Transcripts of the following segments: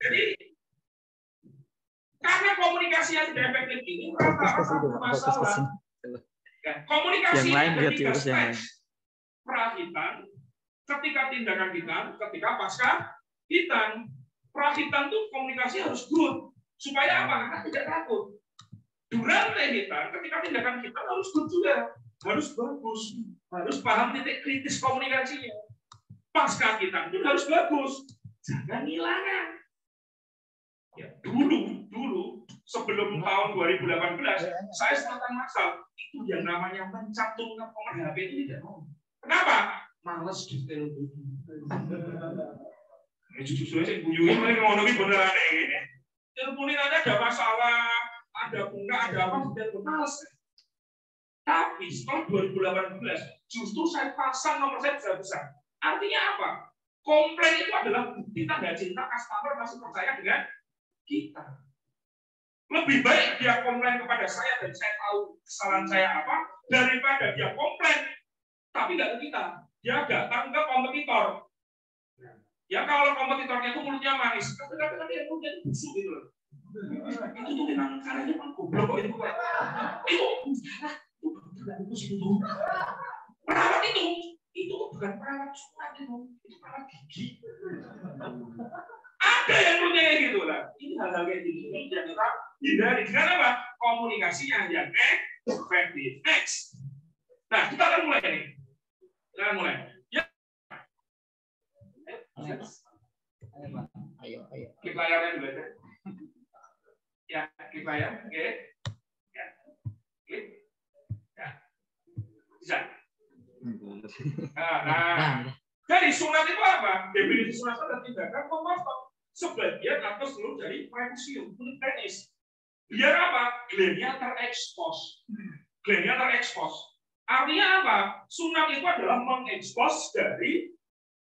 Jadi karena komunikasi yang tidak efektif ini rata-rata bermasalah. Komunikasi ketika stres, prahitan, ketika tindakan hitam, ketika pasca hitam. Prahitan tuh komunikasi harus good. Supaya apa? Karena tidak takut. Durante hitam, ketika tindakan kita harus good juga. Harus bagus. Harus paham titik kritis komunikasinya. Pasca hitam pun harus bagus. Jangan ngilangan. Ya, dulu sebelum tahun 2018, saya sematan maksal itu yang namanya mencantumkan nomor HP itu tidak mau. Kenapa? Males detail itu. Jujur saya guyuin ini ngomongin beneran ini. Teleponin aja ada masalah, ada bunga, ada apa, sudah males. Tapi setelah 2018, justru saya pasang nomor saya besar-besar. Artinya apa? Komplain itu adalah bukti tanda cinta customer masih percaya dengan kita. Lebih baik dia komplain kepada saya dan saya tahu kesalahan saya apa, daripada dia komplain tapi nggak ke kita. Dia datang ke kompetitor. Ya kalau kompetitornya itu mulutnya manis, tapi dia mulutnya busuk gitu loh. Itu tuh memang karena dia goblok itu. Itu perawat itu bukan perawat sunat itu perawat gigi. Ada yang punya gitu lah. Ini hal-hal kayak gini yang kita hindari. Karena apa? Komunikasinya yang efektif. Next. Nah, kita akan mulai nih. Kita akan mulai. Ya. Ayo. Klik layarnya dulu aja. Ya, klik layar. Oke. Ya. Klik. Ya. Bisa. Nah. Jadi sunat itu apa? Definisi sunat adalah tindakan memotong sebagian atau seluruh dari prepusium, kulit penis. Biar apa? Glandnya terekspos. Artinya apa? Sunat itu adalah mengekspos dari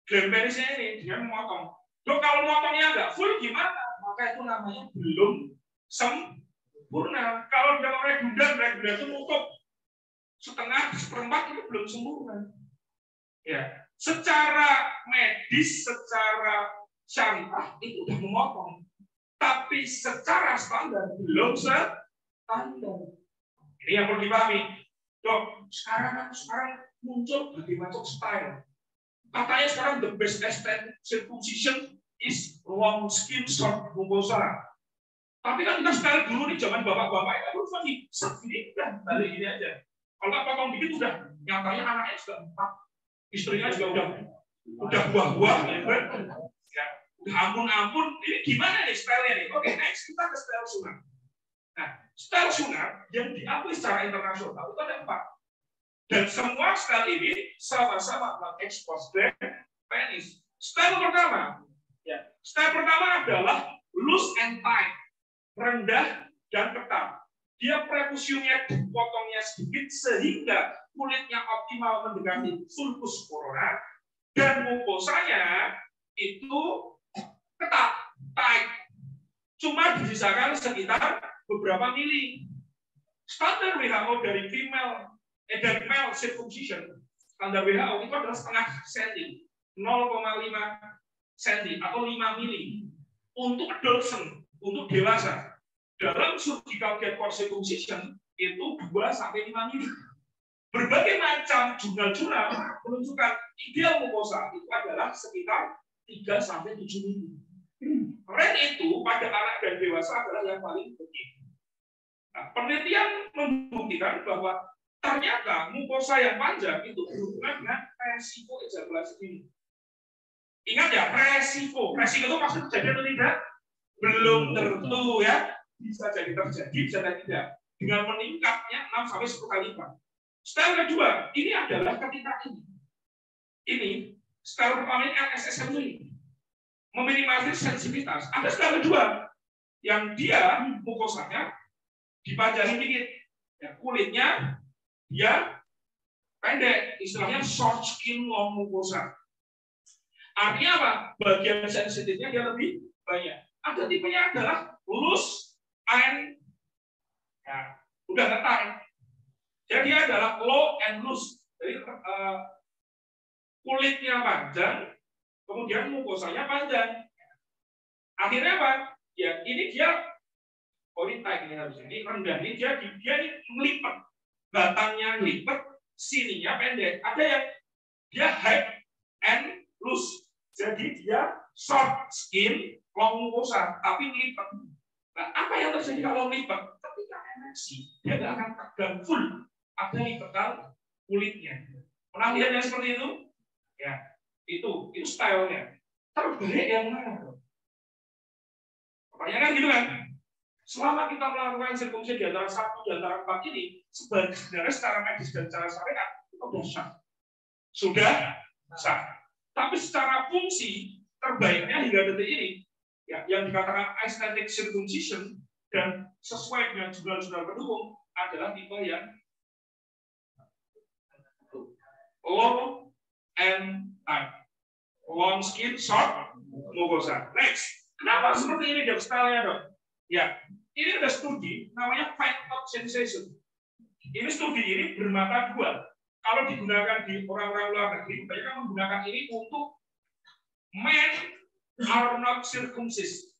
gland penisnya ini dengan memotong. Loh, kalau motongnya nggak full gimana? Maka itu namanya belum sempurna. Kalau dia mau regular itu nutup setengah, seperempat itu belum sempurna. Ya, secara medis, secara syariah itu sudah memotong, tapi secara standar belum standar. Ini yang perlu dipahami. Dok, sekarang muncul berbagai macam style. Katanya sekarang the best aesthetic circumcision is long skin short mucosa. Tapi kan kita style dulu di zaman bapak-bapak itu lagi segini kan, balik ini aja. Kalau nggak potong dikit udah nyatanya anaknya sudah 4, istrinya juga udah buah-buah, ya, udah ampun, ini gimana nih stylenya nih? Oke, next kita ke style sunat. Nah, style sunat yang diakui secara internasional itu ada 4. Dan semua style ini sama-sama mengekspos penis. Style pertama adalah loose and tight, rendah dan ketat. Dia prepusiumnya dipotongnya sedikit sehingga kulitnya optimal mendekati sulcus corona dan mukosanya itu ketat, tight. Cuma disisakan sekitar beberapa mili. Standar WHO dari dari male circumcision, standar WHO itu adalah setengah senti, 0,5 senti atau 5 mili untuk adolescent, untuk dewasa. Dalam surgical gap circumcision itu 2-5 mili. Berbagai macam jurnal-jurnal menunjukkan ideal mukosa itu adalah sekitar 3-7 mili. Range itu pada anak dan dewasa adalah yang paling penting. Nah, penelitian membuktikan bahwa ternyata mukosa yang panjang itu berhubungan dengan resiko ejakulasi dini. Ingat ya, resiko itu pasti terjadi atau tidak? Belum tentu ya. Bisa jadi terjadi, bisa jadi tidak. Dengan meningkatnya 6-10 kali lipat. Style kedua, ini adalah ketika ini style pertama ini LSSM ini meminimalisir sensitivitas. Ada style kedua yang dia mukosanya dipanjangin dikit, ya, kulitnya dia pendek, istilahnya short skin long mucosa. Artinya apa? Bagian sensitifnya dia lebih banyak. Ada tipenya adalah loose and ya, udah ketat. Jadi dia adalah low and loose. Jadi kulitnya panjang, kemudian mukosanya panjang. Akhirnya apa? Ya, ini dia tight ini harusnya. Ini rendah, ini dia ini melipat. Batangnya lipat, sininya pendek. Ada yang dia high and loose. Jadi dia short skin, long mucosa, tapi lipat. Nah, apa yang terjadi kalau lipat? Ketika ereksi, dia nggak akan tegang full. Ada lipatan kulitnya. Pernah lihat yang seperti itu? Ya, itu stylenya. Terbaik yang mana? Pertanyaan kan gitu kan? Selama kita melakukan sirkumsisi di antara 1 di antara 4 ini, sebenarnya secara medis dan secara syariat itu sudah sah. Tapi secara fungsi terbaiknya hingga detik ini, ya, yang dikatakan aesthetic circumcision dan sesuai dengan jurnal-jurnal pendukung adalah tipe yang long and tight, long skin, short mucosa. Next, kenapa seperti ini dok stylenya dok? Ya, ini ada studi namanya fine top sensation. Ini studi ini bermata dua. Kalau digunakan di orang-orang luar negeri, mereka menggunakan ini untuk men are not circumcised.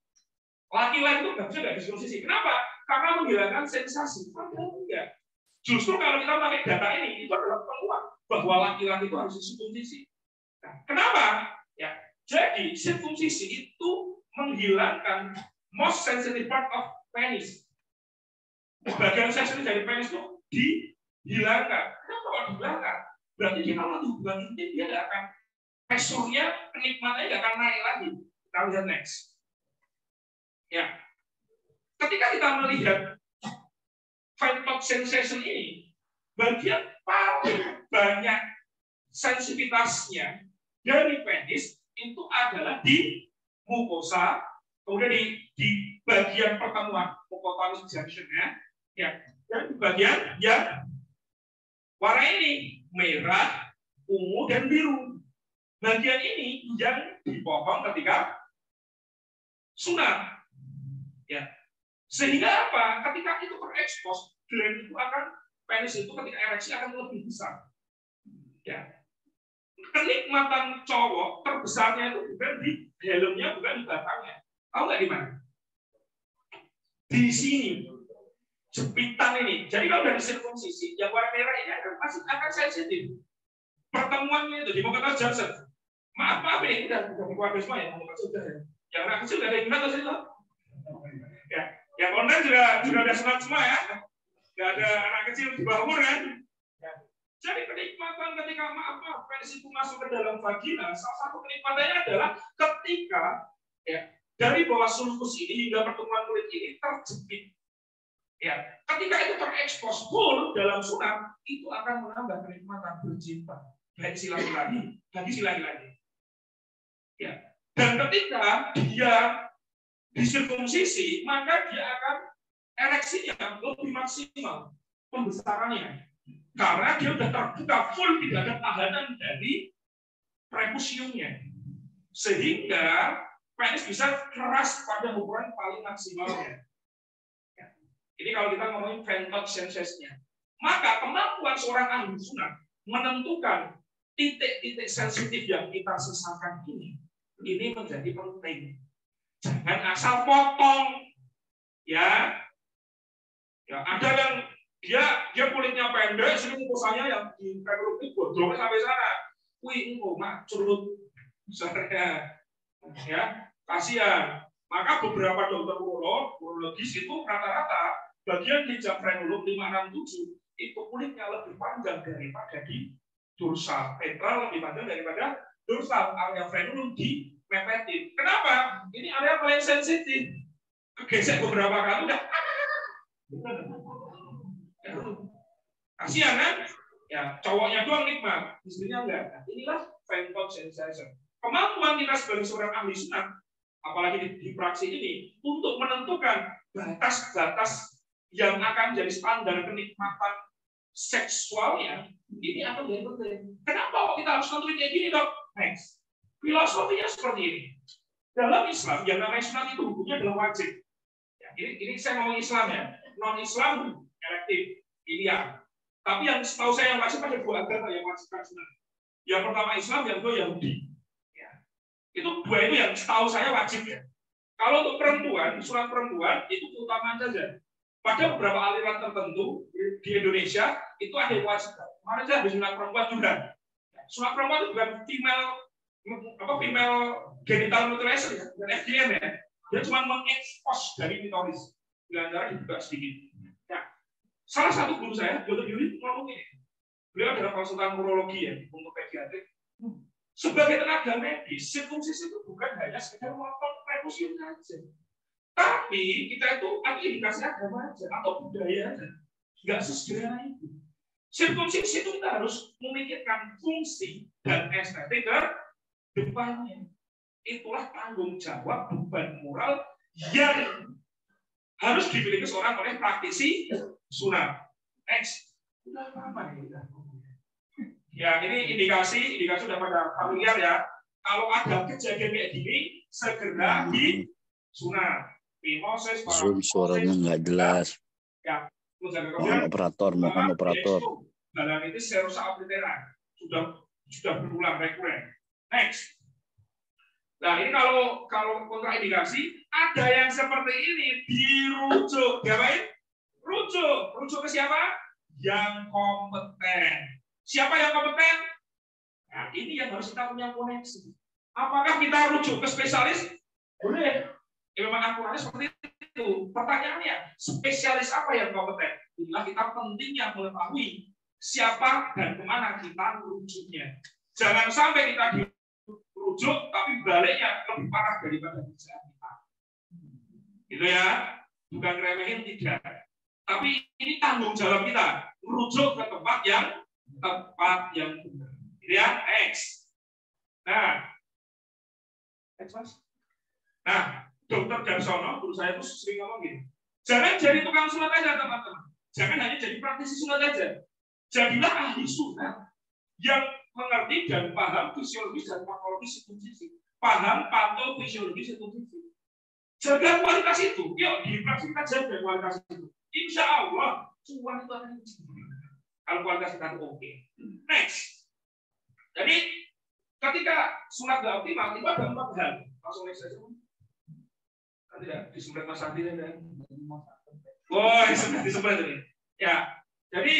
Laki-laki itu nggak bisa disirkumsisi. Kenapa? Karena menghilangkan sensasi. Enggak. Justru kalau kita pakai data ini, itu adalah peluang bahwa laki-laki itu harus disirkumsisi. Nah, kenapa? Ya, jadi sirkumsisi itu menghilangkan most sensitive part of penis. Bagian sensitif dari penis itu dihilangkan. Kenapa kalau dihilangkan? Berarti kita kalau hubungan intim dia nggak akan teksturnya, kenikmatannya nggak akan naik lagi. Kita lihat next. Ya, ketika kita melihat fine top sensation ini, bagian paling banyak sensitivitasnya dari penis itu adalah di mucosa, kemudian di bagian pertemuan mucotalus junction-nya, ya, dan di bagian yang warna ini merah, ungu, dan biru. Bagian ini yang dipotong ketika sunat, ya. Sehingga apa? Ketika itu terekspos, gland itu akan penis itu ketika ereksi akan lebih besar. Ya. Kenikmatan cowok terbesarnya itu bukan di helmnya, bukan di batangnya. Tahu nggak di mana? Di sini. Jepitan ini. Jadi kalau dari sirkumsisi, yang warna merah ini masih akan sensitif. Pertemuannya itu di mucotalus junction. Maaf ini udah keluarga semua ya, sudah ya. Yang anak kecil udah ada yang atau itu? Ya, yang online juga udah sunat semua ya. Nggak ada anak kecil di bawah umur kan? Ya. Jadi kenikmatan ketika penis itu masuk ke dalam vagina, salah satu kenikmatannya adalah ketika ya dari bawah sulcus ini hingga pertemuan kulit ini terjepit. Ya, ketika itu terekspos full dalam sunat, itu akan menambah kenikmatan bercinta baik si laki-laki bagi si laki-laki. Ya, dan ketika dia disirkumsisi, maka dia akan ereksinya lebih maksimal pembesarannya, karena dia sudah terbuka full, tidak ada tahanan dari prepusiumnya, sehingga penis bisa keras pada ukuran paling maksimalnya. Ini kalau kita ngomongin fine top sensation-nya. Maka kemampuan seorang ahli sunat menentukan titik-titik sensitif yang kita sesakan ini menjadi penting. Jangan asal potong. Ya. Ya, ada yang dia kulitnya pendek, sini mucosanya yang di frenulum itu bodongnya sampai sana. Wih, mak curut besarnya. Ya, kasihan. Maka beberapa dokter urologis itu rata-rata bagian hijab frenulum 567 itu kulitnya lebih panjang daripada di dorsal, ventral lebih panjang daripada dorsal, area frenulum dimepetin. Kenapa? Ini area paling sensitif. Kegesek beberapa kali udah. Kasihan kan? Ya, cowoknya doang nikmat, istrinya enggak. Nah, inilah fine top sensation. Kemampuan kita sebagai seorang ahli sunat, apalagi di praksi ini, untuk menentukan batas-batas yang akan jadi standar kenikmatan seksualnya, ini akan jadi penting. Kenapa kita harus nentuin kayak gini, dok? Next. Filosofinya seperti ini. Dalam Islam, yang namanya sunat itu hukumnya adalah wajib. Ya, ini saya ngomong Islam ya. Non-Islam, elektif, pilihan. Tapi yang setahu saya yang wajib ada dua agama yang wajibkan sunat. Yang pertama Islam, yang kedua Yahudi. Ya. Itu dua itu yang setahu saya wajib ya. Kalau untuk perempuan, surat perempuan itu keutamaan saja. Pada beberapa aliran tertentu di Indonesia itu ada yang wajib. Kemarin saya habis surat perempuan juga. Surat perempuan itu bukan female genital mutilation ya, bukan FGM ya. Dia cuma mengekspos dari klitoris. Dengan cara dibuka sedikit. Nah, salah satu guru saya, Dr. Yuri, ngomong ini. Beliau adalah konsultan urologi ya untuk pediatrik. Sebagai tenaga medis, sirkumsisi itu bukan hanya sekedar motong reproduksi saja. Tapi kita itu ada indikasi agama aja atau budaya aja. Nggak sesederhana itu. Sirkumsisi itu kita harus memikirkan fungsi dan estetik ke depannya. Itulah tanggung jawab beban moral yang harus dimiliki seorang oleh praktisi sunat. Next. Udah apa ini? Ya, ini indikasi sudah pada familiar ya. Kalau ada kejadian kayak gini, segera disunat. Zoom suaranya nggak jelas. Ya, mohon operator. Dalam itu serosa oblitera sudah berulang rekuren. Next. Nah, ini kalau kontraindikasi ada yang seperti ini dirujuk, diapain? Rujuk ke siapa? Yang kompeten. Siapa yang kompeten? Nah, ini yang harus kita punya koneksi. Apakah kita rujuk ke spesialis? Boleh. Ya, memang akuratnya seperti itu. Pertanyaannya, spesialis apa yang kompeten? Inilah kita pentingnya mengetahui siapa dan kemana kita rujuknya. Jangan sampai kita dirujuk, tapi baliknya lebih parah daripada kerjaan kita. Gitu ya. Bukan remehin, tidak. Tapi ini tanggung jawab kita. Rujuk ke tempat yang benar. Ya, X. Nah, Dokter Darsono, guru saya itu sering ngomong gini. Jangan jadi tukang sunat aja, teman-teman. Jangan hanya jadi praktisi sunat aja. Jadilah ahli sunat yang mengerti dan paham fisiologis dan patologis sirkumsisi. Paham patofisiologis sirkumsisi. Jaga kualitas itu. Yuk, di praksi kita jaga kualitas itu. Insya Allah, cuan itu akan kalau kualitas kita itu oke. Next. Jadi ketika sunat nggak optimal, itu ada 4 hal. Langsung next saja. Nanti ya disembelih Mas Adi ya. Oh, disembelih ini. Ya. Jadi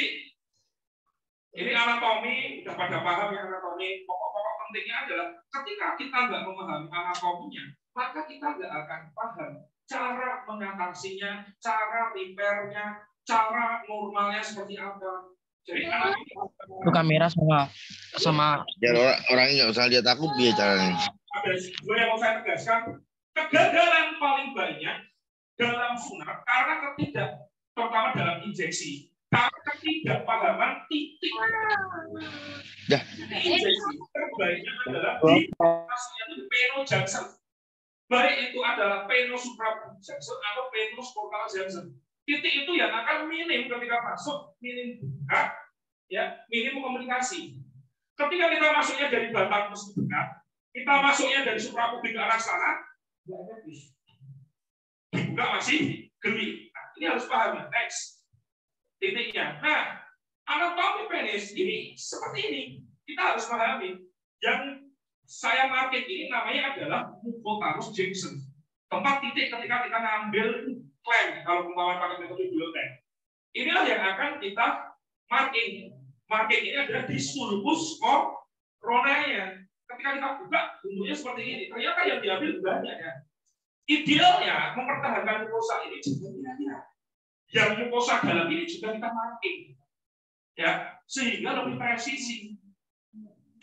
ini anatomi, udah pada paham ya anatomi. Pokok-pokok pentingnya adalah ketika kita nggak memahami anatominya, maka kita nggak akan paham cara mengatasinya, cara repairnya, cara normalnya seperti apa. Jadi itu kamera sama biar orangnya nggak usah lihat aku biar caranya. Ada dua yang mau saya tegaskan. Kegagalan paling banyak dalam sunat karena terutama dalam injeksi, karena ketidakpahaman titik. Injeksi terbaiknya adalah di maksudnya itu Peno Johnson. Baik itu adalah Peno Suprabu Johnson atau Peno Sportal Johnson. Titik itu yang akan minim ketika masuk, minim buka, ya, minim komunikasi. Ketika kita masuknya dari batang mesin buka, kita masuknya dari suprapubik ke arah sana, nggak habis. Dibuka masih geli. Nah, ini harus paham ya. Next. Titiknya. Nah, anatomi penis ini seperti ini. Kita harus pahami. Yang saya market ini namanya adalah Mucotarus junction. Tempat titik ketika kita ngambil klaim kalau umpama pakai metode biotech. Inilah yang akan kita marking. Marking ini adalah di sulcus coronanya. Ketika kita buka, bentuknya seperti ini. Ternyata yang diambil banyak ya. Idealnya mempertahankan mukosa ini juga kira-kira. Yang mukosa dalam ini juga kita marking. Ya, sehingga lebih presisi.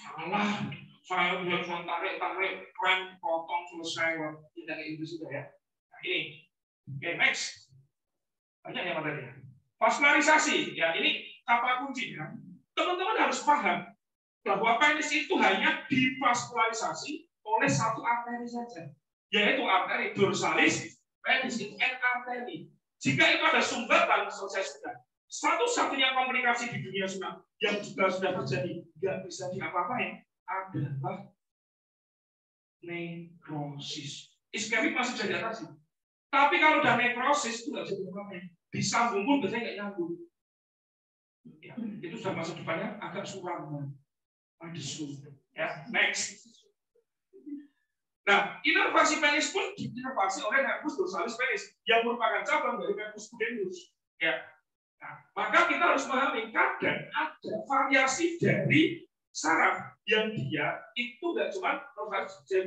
Allah, saya bisa tarik, klaim, potong, selesai. Tidak kayak itu sudah ya. Nah, ini. Oke, next. Banyak yang materinya. Vascularisasi, ya ini kata kuncinya. Teman-teman harus paham bahwa penis itu hanya divaskularisasi oleh satu arteri saja, yaitu arteri dorsalis penis itu arteri. Jika itu ada sumbatan, selesai sudah. Satu-satunya komunikasi di dunia sunat yang juga sudah terjadi nggak bisa diapa-apain adalah nekrosis. Iskemik masih jadi atasi. Tapi kalau udah nekrosis itu nggak bisa diapa-apain. Disambung pun biasanya nggak nyambung. Ya, itu sudah masa depannya agak suram. Ya, next. Nah, inervasi penis pun diinervasi oleh nervus dorsalis penis yang merupakan cabang dari nervus pudendus. Ya. Nah, maka kita harus memahami kadang ada variasi dari saraf yang dia itu nggak cuma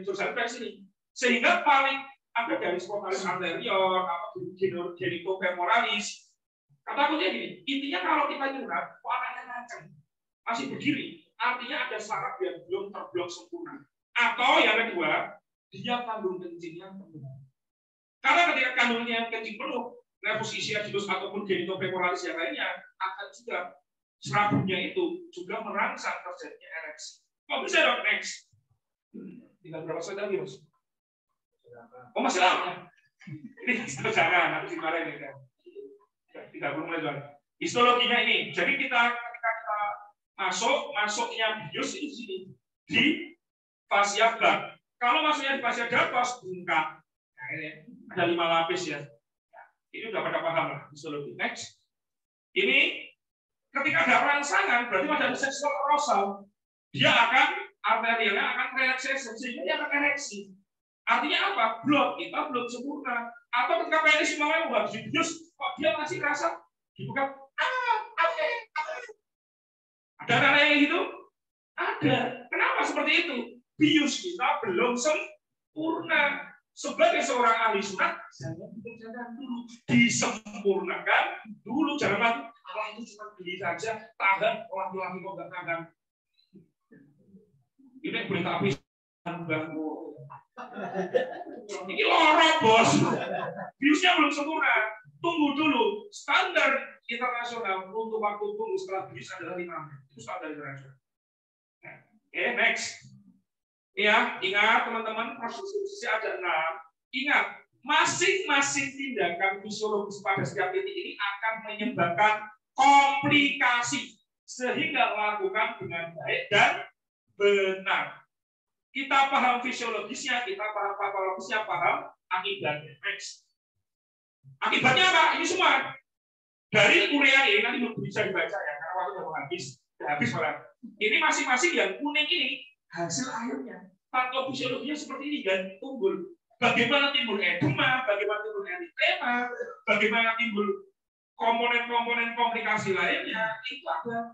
dorsalis penis ini, sehingga paling ada garis frontalis anterior, apa genitofemoralis. Kata-katanya gini, intinya kalau kita nyurap, kok anaknya nganceng, masih berdiri, artinya ada saraf yang belum terblok sempurna. Atau yang kedua, dia kandung kencingnya penuh. Karena ketika kandungnya kencing penuh, nervus ischiadus ataupun genitofemoralis yang lainnya akan juga serabutnya itu juga merangsang terjadinya ereksi. Kok bisa dong next? Tinggal berapa slide lagi, Mas? Oh masih lama. Ini jangan, harus dimarahin ya. 30 menit lagi. Histologinya ini. Jadi ketika kita masuknya bius itu sini di fascia bag. Kalau masuknya di fascia dartos bengkak. Nah, ini ada 5 lapis ya. Ini udah pada paham lah histologi. Next. Ini ketika ada rangsangan berarti ada seksual arousal. Dia akan arterialnya akan relaksasi sehingga dia akan ereksi. Artinya apa? Kita belum sempurna. Atau ketika penis semuanya habis dibius, kok dia masih rasa dibuka? Ada yang gitu? Ada. Kenapa seperti itu? Bius kita belum sempurna. Sebagai seorang ahli sunat, jangan dulu disempurnakan dulu. Jangan lagi, Allah itu cuma beli saja, tahan, laki-laki kok nggak tahan. Ini boleh tak habis. Ini lorok bos, biusnya belum sempurna. Tunggu dulu. Standar internasional untuk waktu tunggu setelah bius adalah 5 menit. Itu standar internasional. Oke, next. Ya, ingat teman-teman, proses substitusi ada 6. Ingat, masing-masing tindakan fisiologis pada setiap titik ini akan menyebabkan komplikasi sehingga lakukan dengan baik dan benar. Kita paham fisiologisnya, kita paham patologisnya, paham akibatnya. Next. Akibatnya apa? Ini semua dari urea ini nanti bisa dibaca ya, karena waktu sudah habis. Malah. Ini masing-masing yang kuning ini hasil akhirnya. Patofisiologinya seperti ini dan timbul. Bagaimana timbul edema, bagaimana timbul eritema, bagaimana timbul komponen-komponen komplikasi lainnya, itu adalah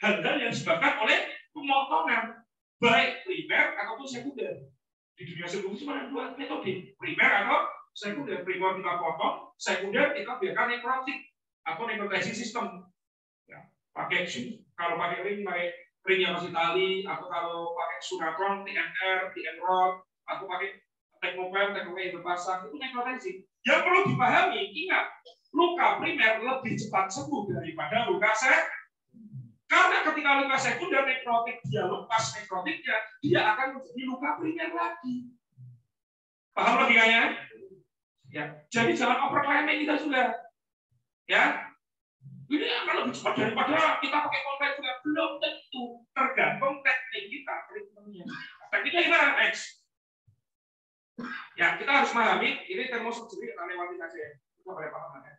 hal-hal yang disebabkan oleh pemotongan. Baik primer ataupun sekunder. Di dunia substitusi ada 2 metode, primer atau sekunder. Primer kita potong, sekunder kita biarkan nekrotik atau nekrotesis sistem. Ya, pakai kalau pakai ring yang masih tali, atau kalau pakai sunatron, TNR, TN-rod, atau pakai teknopel yang berpasang, itu nekrotesis. Yang perlu dipahami, ingat, luka primer lebih cepat sembuh daripada luka sekunder. Karena ketika luka sekunder nekrotik dia lepas nekrotiknya, dia akan menjadi luka primer lagi. Paham logikanya? Ya. Jadi jangan overclaiming kita sudah. Ya. Ini akan lebih cepat daripada kita pakai kontak juga. Belum tentu. Tergantung teknik kita. Tekniknya gimana? Next. Ya, kita harus memahami. Ini termosubsidi kita lewatin aja ya. Kita boleh paham ya.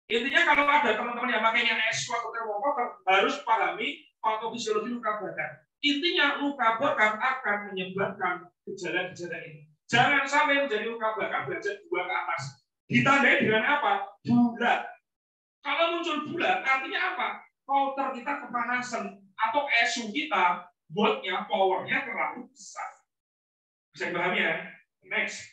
Intinya kalau ada teman-teman yang makanya S atau termokotor harus pahami patofisiologi luka bakar. Intinya luka bakar akan menyebabkan gejala-gejala ini. Jangan sampai menjadi luka bakar derajat 2 ke atas. Ditandai dengan apa? Bulat. Kalau muncul bulat, artinya apa? Counter kita kepanasan atau SU kita voltnya, powernya terlalu besar. Bisa dipahami ya? Next.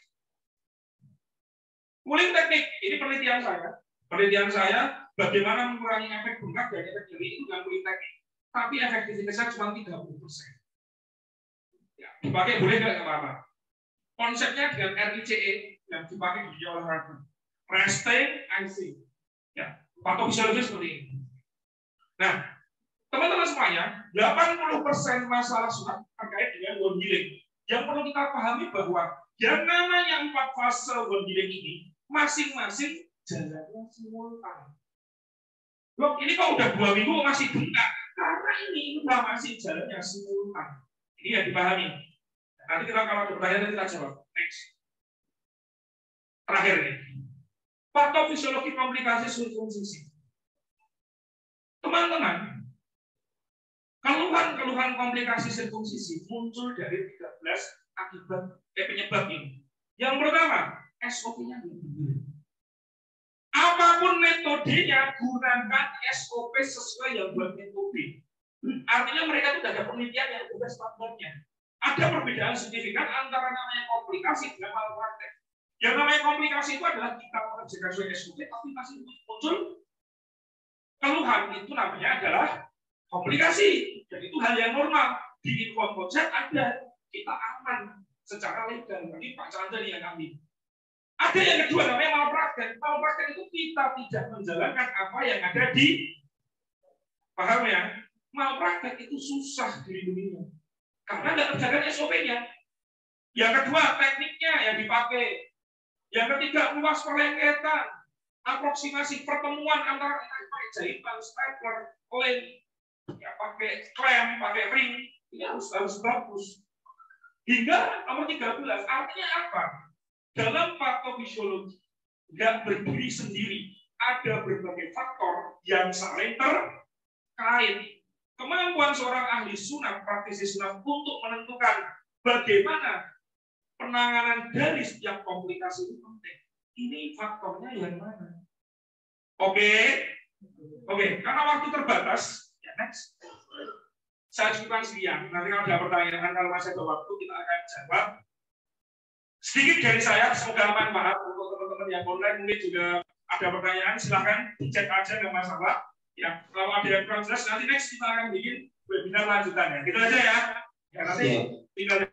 Cooling teknik, ini penelitian saya. Penelitian saya bagaimana mengurangi efek bengkak dan efek nyeri itu dengan cooling teknik. Tapi efektivitasnya cuma 30%. Ya, dipakai boleh nggak apa-apa. Konsepnya dengan RICE yang dipakai di dunia olahraga. Resting, icing. Ya, patofisiologi seperti ini. Nah, teman-teman semuanya, 80% masalah sunat terkait dengan wound healing. Yang perlu kita pahami bahwa yang namanya 4 fase wound healing ini masing-masing jalannya simultan. Loh, ini kok udah 2 minggu masih bengkak? Karena ini udah masih jalannya simultan. Ini yang dipahami. Nanti kita kalau ada pertanyaan kita jawab. Next. Terakhir nih. Patofisiologi komplikasi sirkumsisi. Teman-teman, keluhan komplikasi sirkumsisi muncul dari 13 akibat penyebab ini. Yang pertama, SOP-nya benar. Apapun metodenya, gunakan SOP sesuai yang buat metode. Artinya mereka itu tidak ada penelitian yang sudah standarnya. Ada perbedaan signifikan antara namanya komplikasi dengan malpraktek. Yang namanya komplikasi itu adalah kita mengerjakan sesuai SOP, tapi masih muncul keluhan. Itu namanya adalah komplikasi. Jadi itu hal yang normal. Di inform project ada, kita aman secara legal. Bagi Pak Chandra yang kami. Ada yang kedua namanya malpraktek. Malpraktek itu kita tidak menjalankan apa yang ada di, paham ya? Malpraktek itu susah dilindunginya karena nggak kerjakan SOP-nya. Yang kedua tekniknya yang dipakai. Yang ketiga luas perlengketan, aproksimasi pertemuan antara pakai jahitan, stapler, lem, ya pakai klem, pakai ring, ini harus bagus. Hingga nomor 13, artinya apa? Dalam patofisiologi nggak berdiri sendiri, ada berbagai faktor yang saling terkait. Kemampuan seorang ahli sunat, praktisi sunat untuk menentukan bagaimana penanganan dari setiap komplikasi itu penting. Ini faktornya yang mana? Oke, karena waktu terbatas, ya next. Saya cukupkan sekian. Nanti kalau ada pertanyaan, kalau masih ada waktu, kita akan jawab. Sedikit dari saya, semoga bermanfaat untuk teman-teman yang online. Mungkin juga ada pertanyaan, silahkan dicek aja, nggak masalah. Ya, kalau ada yang kurang jelas, nanti next kita akan bikin webinar lanjutannya. Gitu aja ya. Ya nanti tinggal.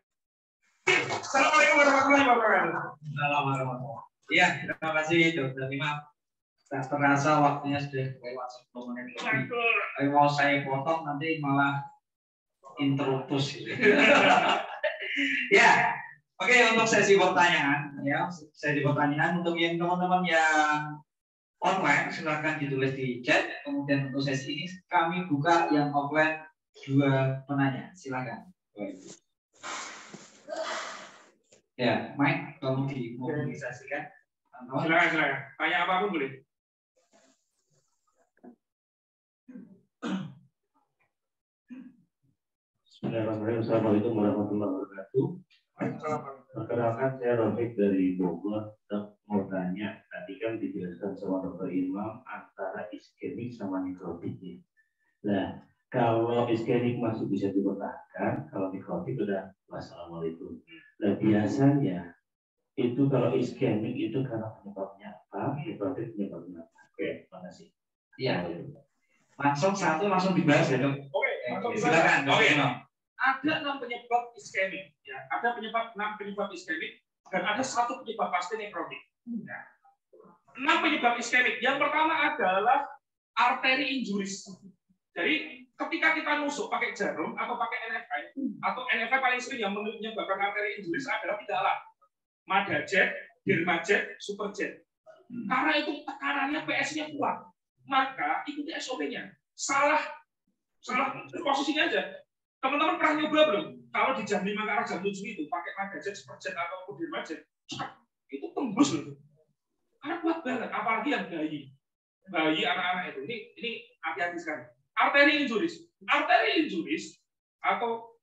Assalamualaikum warahmatullahi wabarakatuh. Assalamualaikum. Iya, terima kasih Dokter Imam. Tak terasa waktunya sudah lewat 10 menit lebih. Tapi mau saya potong nanti malah interruptus. Ya, oke, untuk sesi pertanyaan, ya sesi pertanyaan untuk yang teman-teman yang online silahkan ditulis di chat. Kemudian untuk sesi ini kami buka yang offline 2 penanya, silakan. Ya, Mike, tolong dimobilisasikan. Silakan. Tanya apapun boleh. Bismillahirrahmanirrahim. Assalamualaikum warahmatullahi wabarakatuh. Perkenalkan, saya Rafiq dari Bogor. Mau tanya, tadi kan dijelaskan sama Dr. Imam antara iskemik sama nekrotik. Nah, kalau iskemik masih bisa dipertahankan, kalau nekrotik udah wassalamualaikum. Nah, biasanya itu kalau iskemik itu karena penyebabnya apa, nekrotik penyebabnya apa? Oke, terima kasih. Iya. Langsung satu langsung dibahas ya dok. Oke, silakan. Oke. Ada 6 penyebab iskemik, ya. Ada 6 penyebab iskemik dan ada 1 penyebab pasti nekrotik. Ya. 6 penyebab iskemik. Yang pertama adalah arteri injuris. Jadi ketika kita nusuk pakai jarum atau pakai NFI, atau NFI paling sering yang menyebabkan arteri injuris adalah 3 Madajet, Dermajet, Superjet. Karena itu tekanannya PS-nya kuat, maka ikuti SOP-nya. Salah posisinya aja. Teman-teman pernah nyoba belum? Kalau di jam 5 ke arah jam 7 itu pakai Madajet, Superjet atau Dermajet, itu tembus loh. Karena kuat banget, apalagi yang bayi anak-anak itu. Ini hati-hati sekali. Arteri injuris atau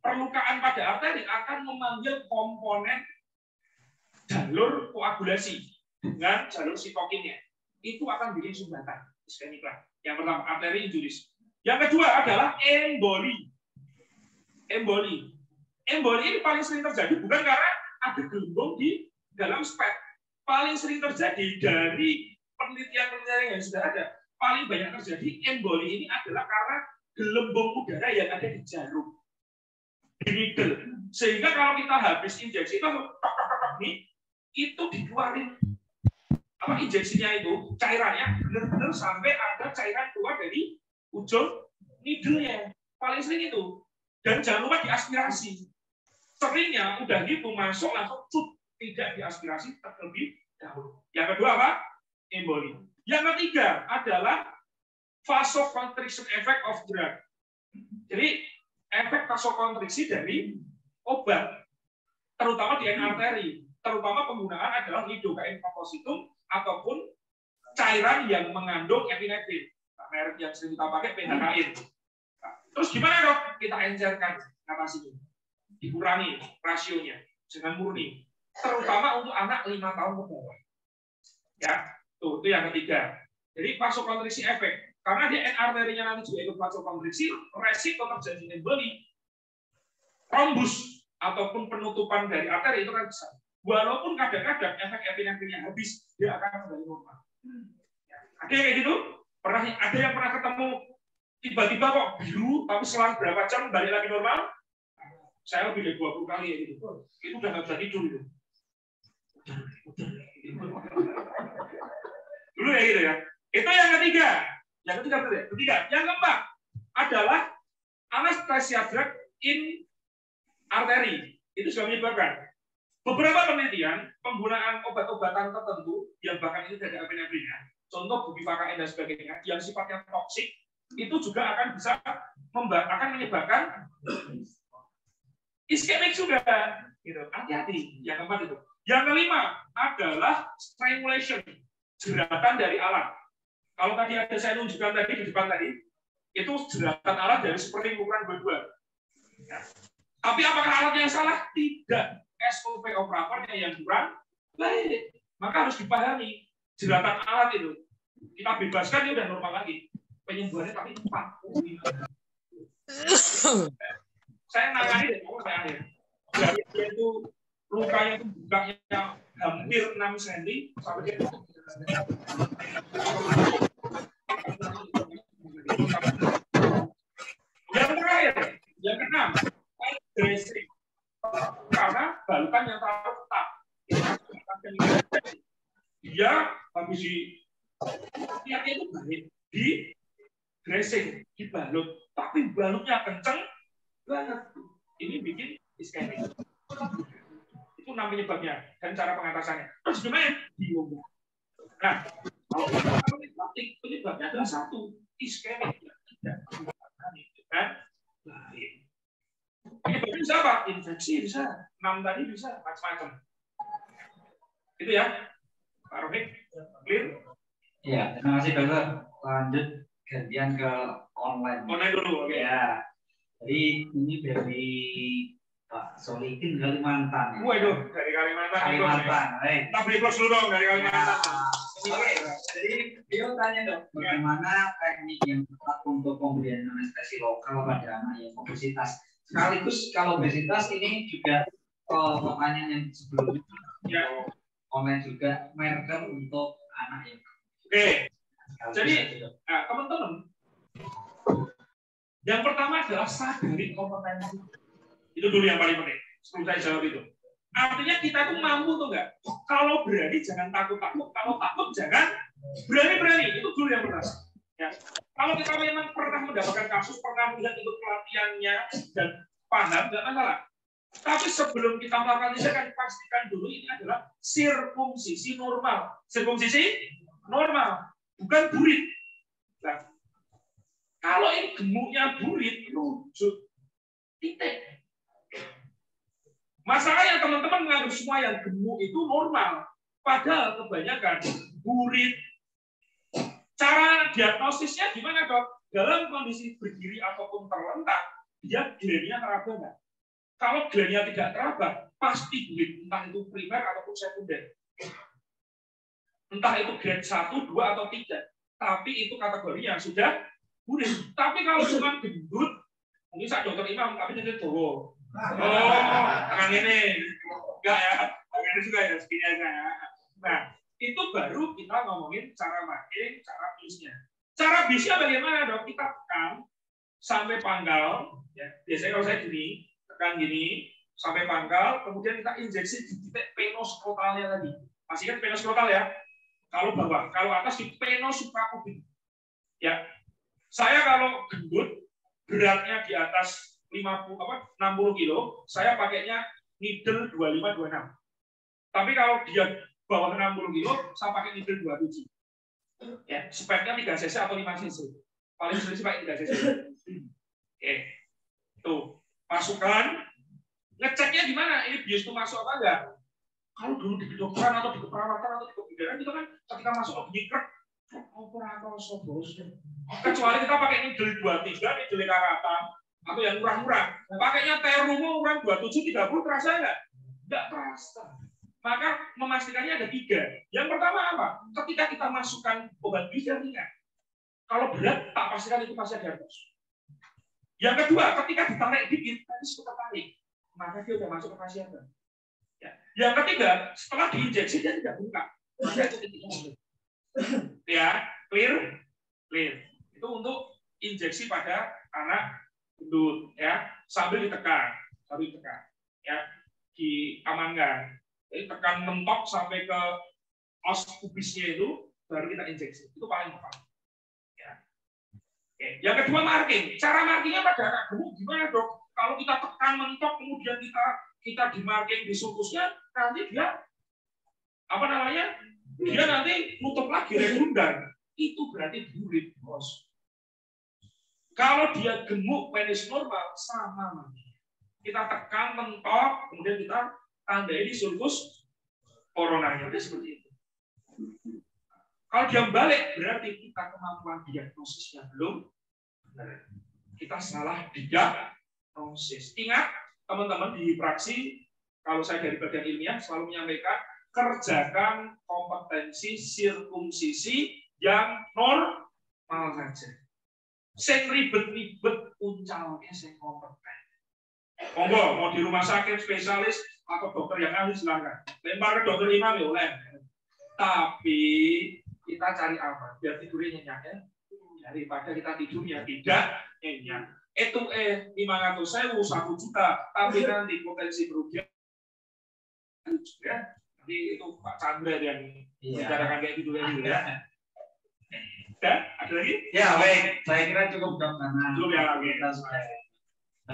perlukaan pada arteri akan memanggil komponen jalur koagulasi dengan jalur sitokinnya. Itu akan bikin sumbatan iskemik. Yang pertama, arteri injuris. Yang kedua adalah emboli. Emboli ini paling sering terjadi bukan karena ada gelembung di dalam spet. Paling sering terjadi dari penelitian yang sudah ada. Paling banyak terjadi emboli ini adalah karena gelembung udara yang ada di jarum, di needle. Sehingga kalau kita habis injeksi itu dikeluarin injeksinya itu cairannya benar-benar sampai ada cairan keluar dari ujung needle-nya. Paling sering itu. Dan jangan lupa diaspirasi. Seringnya udah gitu masuk langsung tidak diaspirasi terlebih dahulu. Yang kedua apa? Emboli. Yang ketiga adalah vasoconstriction effect of drug. Jadi efek vasokonstriksi dari obat, terutama di arteri, terutama penggunaan adalah lidocaine compositum ataupun cairan yang mengandung epinefrin. Nah, merek yang sering kita pakai PHKin. Nah, terus gimana dok? Kita encerkan ngatasinya. dikurangi rasionya, jangan murni. Terutama untuk anak 5 tahun ke bawah. Ya, tuh, itu yang ketiga. Jadi vasokonstriksi efek. Karena dia arterinya nanti juga ikut vasokonstriksi, resiko terjadinya emboli, trombus, ataupun penutupan dari arteri itu kan besar. Walaupun kadang-kadang efek epinefrinnya habis, dia akan kembali normal. Ada yang kayak gitu? Ada yang pernah ketemu tiba-tiba kok biru, tapi selang berapa jam balik lagi normal? Saya lebih dari 20 kali ya gitu. Itu udah nggak bisa tidur itu. Dulu ya gitu ya. Itu yang ketiga. Yang ketiga. Yang keempat adalah anestesia drug in arteri. Itu sudah menyebabkan beberapa penelitian penggunaan obat-obatan tertentu yang bahkan itu tidak ada epinefrinnya. Contoh bupivacain dan sebagainya yang sifatnya toksik itu juga akan bisa akan menyebabkan iskemik juga. Gitu. Hati-hati. Yang keempat itu. Yang kelima adalah strangulation, jeratan dari alat. Kalau tadi ada saya tunjukkan tadi di depan tadi, itu jeratan alat dari seperti ukuran berdua. Ya. Tapi apakah alatnya yang salah? Tidak. SOP operatornya yang kurang baik. Maka harus dipahami jeratan alat itu. Kita bebaskan dia udah normal lagi. Penyembuhannya tapi 45. Saya nangani dari awal sampai akhir. Dari dia itu lukanya itu bukanya hampir 6 cm sampai dia yang terakhir, yang keenam, dressing. Karena balukan yang terlalu ketat. Dia habis lihatnya itu baik di dressing, dibalut, tapi balutnya kenceng banget. Ini bikin iskemik. Itu namanya penyebabnya dan cara pengatasannya. Terus gimana? Diomong. Nah, kalau penyebabnya adalah satu, iskemik. Kan? Baik. Penyebabnya bisa apa? Infeksi bisa, 6 tadi bisa, macam-macam. Itu ya, Pak Rofik, clear? Iya, terima kasih dokter. Lanjut gantian ke online. Online dulu, oke. Ya, jadi ini dari Pak Solikin Kalimantan. Waduh, dari Kalimantan. Kalimantan, baik. Kita beri close dulu dong dari Kalimantan. Oke, jadi dia tanya dok, bagaimana teknik yang tepat untuk pemberian anestesi lokal pada anak yang obesitas? Sekaligus kalau obesitas ini juga pertanyaan yang sebelumnya ya. Online juga merger untuk anak yang. Oke, jadi teman-teman, yang pertama adalah sadari kompetensi. Itu dulu yang paling penting. Sebelum saya jawab itu. Artinya kita tuh mampu tuh enggak? Kalau berani jangan takut-takut, kalau takut jangan berani-berani. Itu dulu yang pertama. Ya. Kalau kita memang pernah mendapatkan kasus, pernah melihat ikut pelatihannya dan paham, nggak masalah. Tapi sebelum kita melakukan itu, kan pastikan dulu ini adalah sirkumsisi normal. Sirkumsisi normal, bukan burit. Nah, kalau ini gemuknya burit, lucut, titik. Masalahnya teman-teman menganggap semua yang gemuk itu normal. Padahal kebanyakan burit. Cara diagnosisnya gimana dok? Dalam kondisi berdiri ataupun terlentang, dia glandnya teraba nggak? Kalau glandnya tidak teraba, pasti burit. Entah itu primer ataupun sekunder. Entah itu grade 1, 2, atau 3. Tapi itu kategori yang sudah burit. Tapi kalau cuma gendut, mungkin saya dokter Imam, tapi nanti dowo. Oh, tangan ini. Enggak ya. Tangan ini juga ya, segini aja ya. Nah, itu baru kita ngomongin cara marking, cara bisnya. Cara bisnya bagaimana dok? Kita tekan sampai pangkal. Ya. Biasanya kalau saya gini, tekan gini, sampai pangkal, kemudian kita injeksi di titik penoskrotalnya tadi. Pastikan penoskrotal ya. Kalau bawah, kalau atas di penosuprakubik. Ya, saya kalau gendut, beratnya di atas 60 kilo, saya pakainya needle 25-26. Tapi kalau dia bawah 60 kilo, saya pakai needle 27. Ya, speknya 3 cc atau 5 cc. Paling sering pakai 3 cc. Oke. Tuh, masukkan. Ngeceknya gimana? Ini bius itu masuk apa enggak? Kalau dulu di kedokteran atau di keperawatan atau di kebidanan itu kan ketika masuk bunyi krek, operator sobos. Kecuali kita pakai needle 23, needle karatan, atau yang murah-murah. Pakainya Terumo orang 27-30 terasa nggak? Nggak terasa. Maka memastikannya ada 3. Yang pertama apa? Ketika kita masukkan obat bius yang ringan. Kalau berat, tak pastikan itu pasti ada dos. Yang kedua, ketika ditarik dikit, tadi suka tarik. Maka dia sudah masuk ke pasien. Ya. Yang ketiga, setelah diinjeksi dia tidak buka. Maka itu titiknya. Ya, clear? Clear. Itu untuk injeksi pada anak gendut, ya, sambil ditekan, ya, diamankan. Jadi tekan mentok sampai ke os pubisnya itu, baru kita injeksi. Itu paling tepat. Ya. Oke. Yang kedua marking. Cara markingnya pada anak gemuk gimana, Dok? Kalau kita tekan mentok, kemudian kita di marking di sulkusnya, nanti dia apa namanya? Dia nanti nutup lagi redundan. Itu berarti burit, bos. Kalau dia gemuk, penis normal, sama. Kita tekan, mentok, kemudian kita tandai di sulcus coronanya. Itu seperti itu. Kalau dia balik, berarti kita kemampuan diagnosisnya belum benar. Kita salah diagnosis. Ingat, teman-teman di praksi, kalau saya dari bagian ilmiah selalu menyampaikan, kerjakan kompetensi sirkumsisi yang normal saja. Sing ribet-ribet uncalnya sing kompeten. Monggo mau di rumah sakit spesialis atau dokter yang ahli silakan. Lempar ke dokter imam ya oleh. Tapi kita cari apa? Biar tidurnya nyenyak ya. Daripada kita tidurnya tidak nyenyak. Itu 500.000 1 juta, tapi nanti potensi kerugian ya. Nanti itu Pak Chandra yang bicarakan kayak gitu ya. Ya, ada lagi? Ya, baik. Saya kira cukup, Dok, karena kita sudah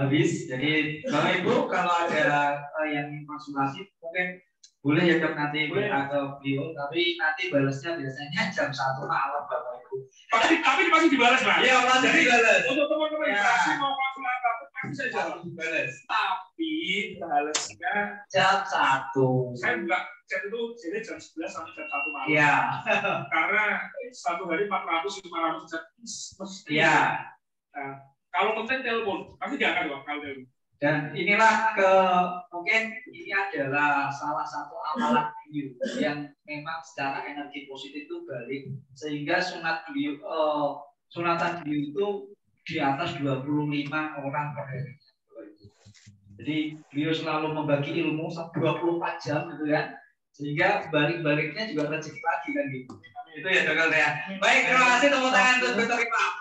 habis. Jadi, Bapak Ibu, kalau ada yang ingin konsultasi, mungkin boleh ya, Dok, nanti WA ke beliau. Tapi nanti balasnya biasanya jam 1 malam, Bapak Ibu. Tapi masih dibalas, Pak. Iya, masih dibalas. Untuk teman-teman yang masih mau konsultasi, pasti saya jawab. Dibalas. Tapi balasnya Jam 1. Saya buka chat itu jadi jam 11 sampai jam 1 malam. Iya. Karena satu hari 400-500 chat mesti. Iya. Nah, kalau penting telepon, pasti diangkat kok kalau telepon. Dan inilah mungkin ini adalah salah satu amalan beliau yang memang secara energi positif itu balik, sehingga sunatan beliau itu di atas 25 orang per hari. Jadi beliau selalu membagi ilmu 24 jam gitu kan, sehingga balik-baliknya juga rezeki lagi kan gitu. Itu ya, Dok, ya. Baik, terima kasih, tepuk tangan untuk Dr. Imam.